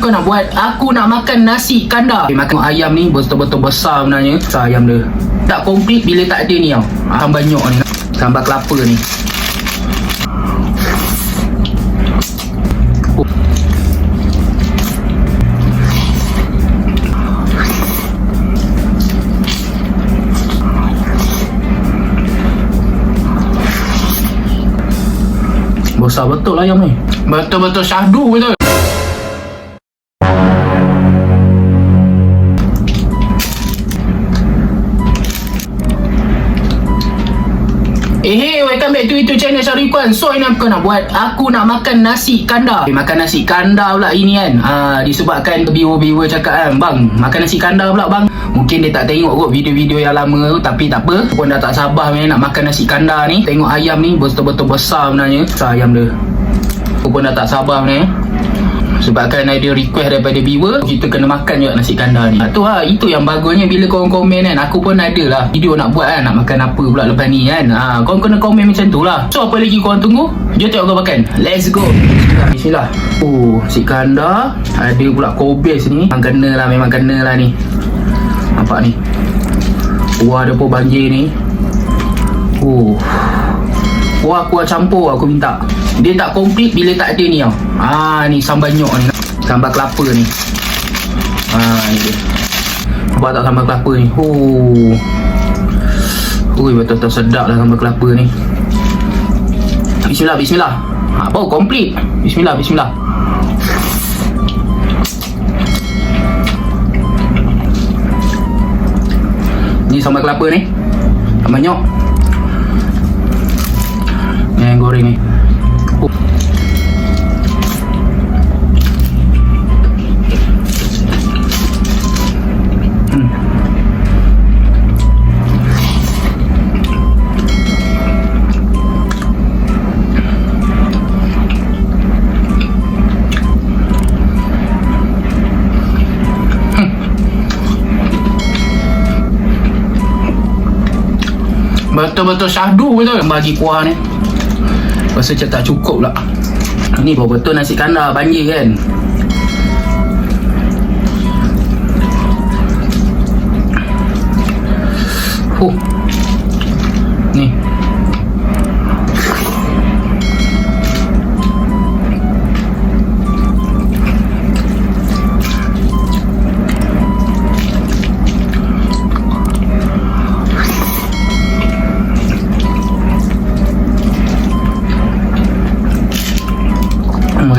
kau nak buat? Aku nak makan nasi kandar. Makan ayam ni betul-betul besar sebenarnya. Besar ayam dia. Tak komplit bila tak ada ni tau. Sambal nyok ni. Sambal kelapa ni. Besar betul lah ayam ni. Betul-betul syahdu betul. Welcome back to YouTube channel Syarifan. So ini apa kau nak buat? Aku nak makan nasi kandar. Makan nasi kandar pula ini kan. Disebabkan viewer cakap kan, bang makan nasi kandar pula bang. Mungkin dia tak tengok kot video-video yang lama tu, tapi tak apa, pun dah tak sabar nak makan nasi kandar ni. Tengok ayam ni betul-betul besar sebenarnya. Besar ayam dia. Aku pun dah tak sabar ni. Sebabkan ada request daripada viewer, kita kena makan juga nasi kandar ni. Itu yang bagusnya bila korang komen kan. Aku pun ada lah video nak buat kan, nak makan apa pula lepas ni kan. Korang kena komen macam tu lah. So apa lagi korang tunggu? Jom tengok korang makan. Let's go. Bismillah. Nasi kandar. Ada pula kobis ni. Memang kena lah ni. Nampak ni. Kuah dia pun banjir ni. Kuah campur aku minta. Dia tak komplit bila tak ada ni tau. Ni sambal nyok ni. Sambal kelapa ni. Ni dia. Nampak tak sambal kelapa ni? Betul-betul sedap lah sambal kelapa ni. Bismillah. Baru komplit. Bismillah. Ni sambal kelapa ni. Sambal nyok. Ni yang goreng ni. Betul-betul syahdu betul bagi kuah ni. Rasa macam tak cukup pula. Ni betul nasi kandar banjir kan. Ni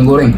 goreng.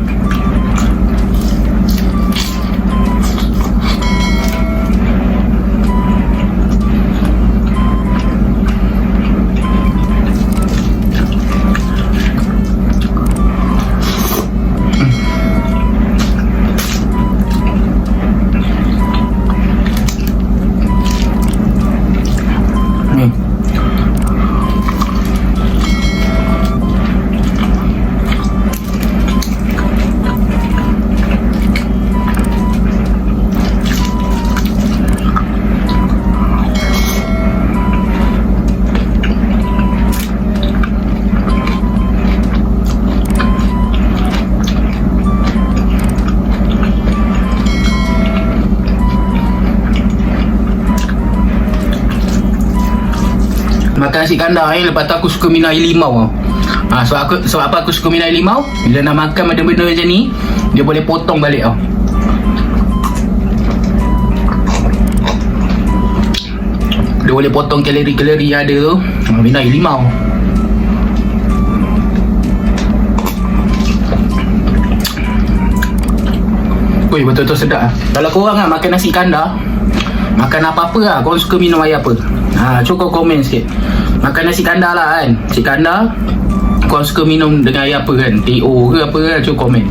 Makan nasi kandar ni. Lepas tu aku suka minum air limau. Sebab apa aku suka minum air limau? Bila nak makan benda-benda macam ni, dia boleh potong balik tau. Dia boleh potong kalori-kalori yang ada tu. Minum air limau. Betul-betul sedap lah. Kalau korang kan makan nasi kandar, makan apa-apa lah, korang suka minum air apa? Cuba kau komen sikit. Makan nasi kandar lah kan. Nasi kandar korang suka minum dengan air apa kan? TO ke apa kan? Cuba komen.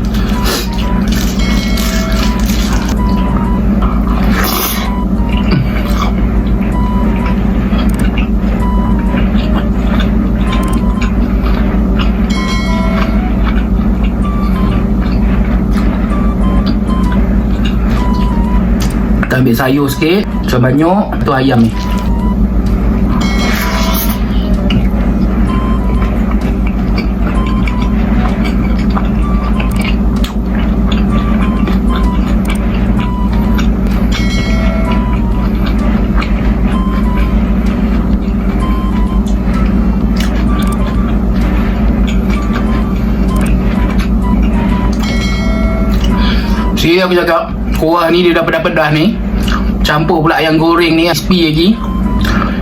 Kita ambil sayur sikit. Macam banyak. Tu ayam ni. Si aku cakap kuah ni dia dah pedas-pedas ni, campur pula ayam goreng ni, crispy lagi.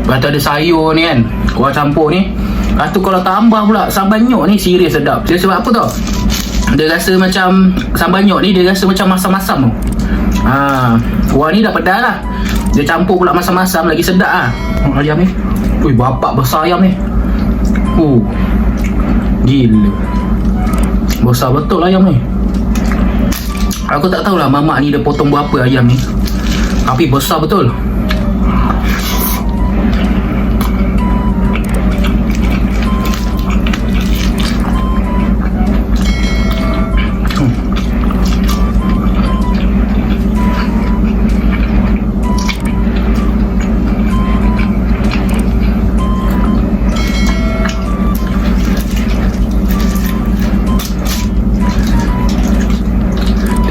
Lepas tu ada sayur ni kan, kuah campur ni. Lepas tu kalau tambah pula sambal nyok ni, serius sedap. Dia sebab apa tau, dia rasa macam sambal nyok ni, dia rasa macam masam-masam tu. Kuah ni dah pedas lah, dia campur pula masam-masam, lagi sedap lah. Ayam ni, ui bapak besar ayam ni. Gila, besar betul lah ayam ni. Aku tak tahulah mamak ni dia potong berapa ayam ni, tapi besar betul.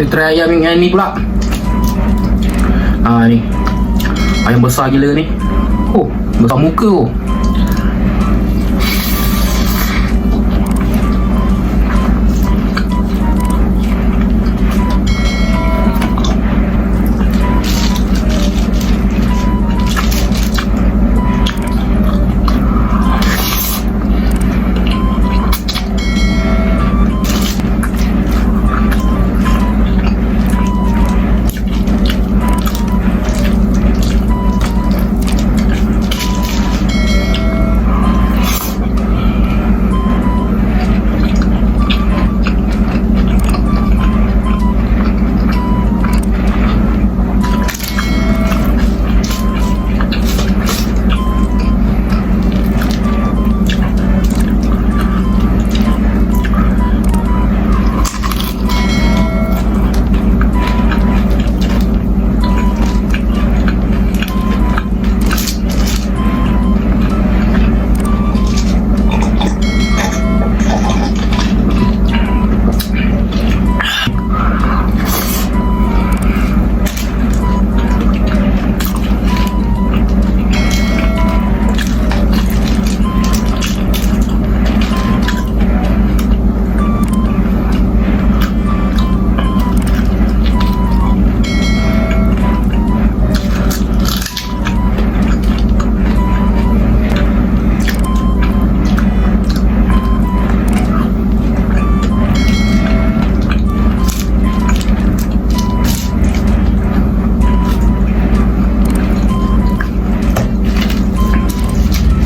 Kita try ayam yang ni pula. Ni ayam besar gila ni. Besar muka tu.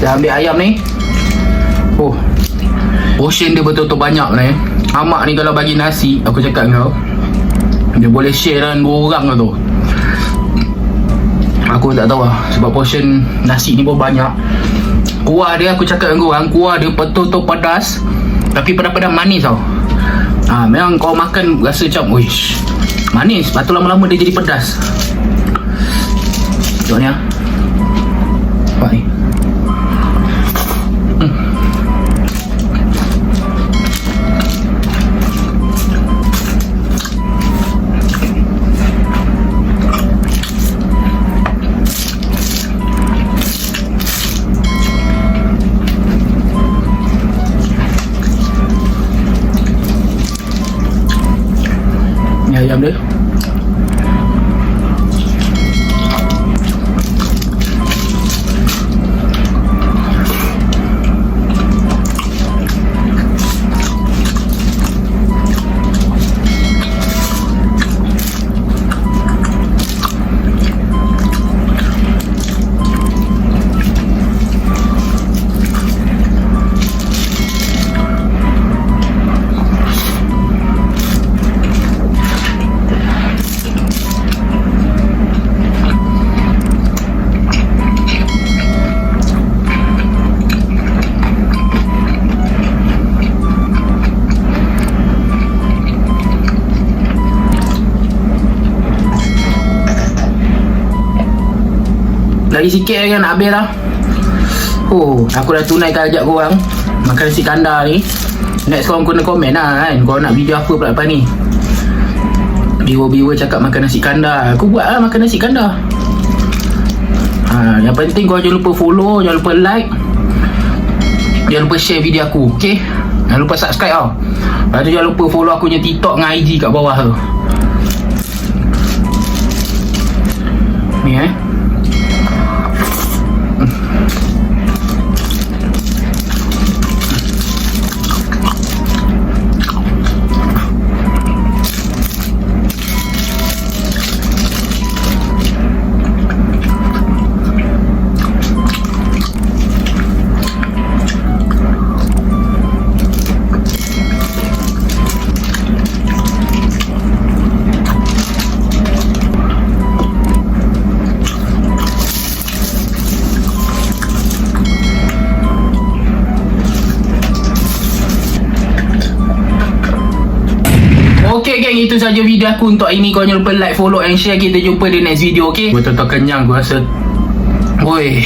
Dah ambil ayam ni. Portion dia betul-betul banyak ni. Amak ni kalau bagi nasi, aku cakap kau, dia boleh share dengan 2 orang tu. Aku tak tahu lah, sebab portion nasi ni pun banyak. Kuah dia, aku cakap dengan korang, kuah dia betul-betul pedas, tapi pedas-pedas manis tau. Memang kau makan rasa macam wish manis, lepas tu lama-lama dia jadi pedas. Tengok ni lah. Nampak ni. Ayam dia lagi sikit kan nak habis lah. Aku dah tunaikan ajak korang makan nasi kandar ni. Next korang kena komen lah kan, korang nak video apa pula lepas ni. Viewer cakap makan nasi kandar, aku buat lah makan nasi kandar. Yang penting korang jangan lupa follow, jangan lupa like, jangan lupa share video aku, okay? Jangan lupa subscribe tau. Lepas tu jangan lupa follow aku punya TikTok dengan IG kat bawah tu. ni Okay geng, itu saja video aku untuk hari ni. Kau jangan lupa like, follow and share. Kita jumpa di next video, okay? Betul-betul kenyang aku rasa. Oi,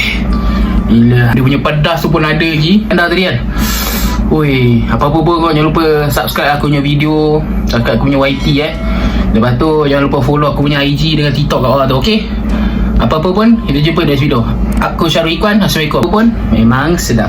gila. Dia punya pedas tu pun ada lagi. Anda tadi kan? Oi, apa-apa pun kau jangan lupa subscribe aku punya video, subscribe aku punya YT Lepas tu jangan lupa follow aku punya IG dengan TikTok kat bawah tu, okay? Apa-apa pun, kita jumpa di next video. Aku Syarul Ikhwan. Assalamualaikum. Apa pun memang sedap.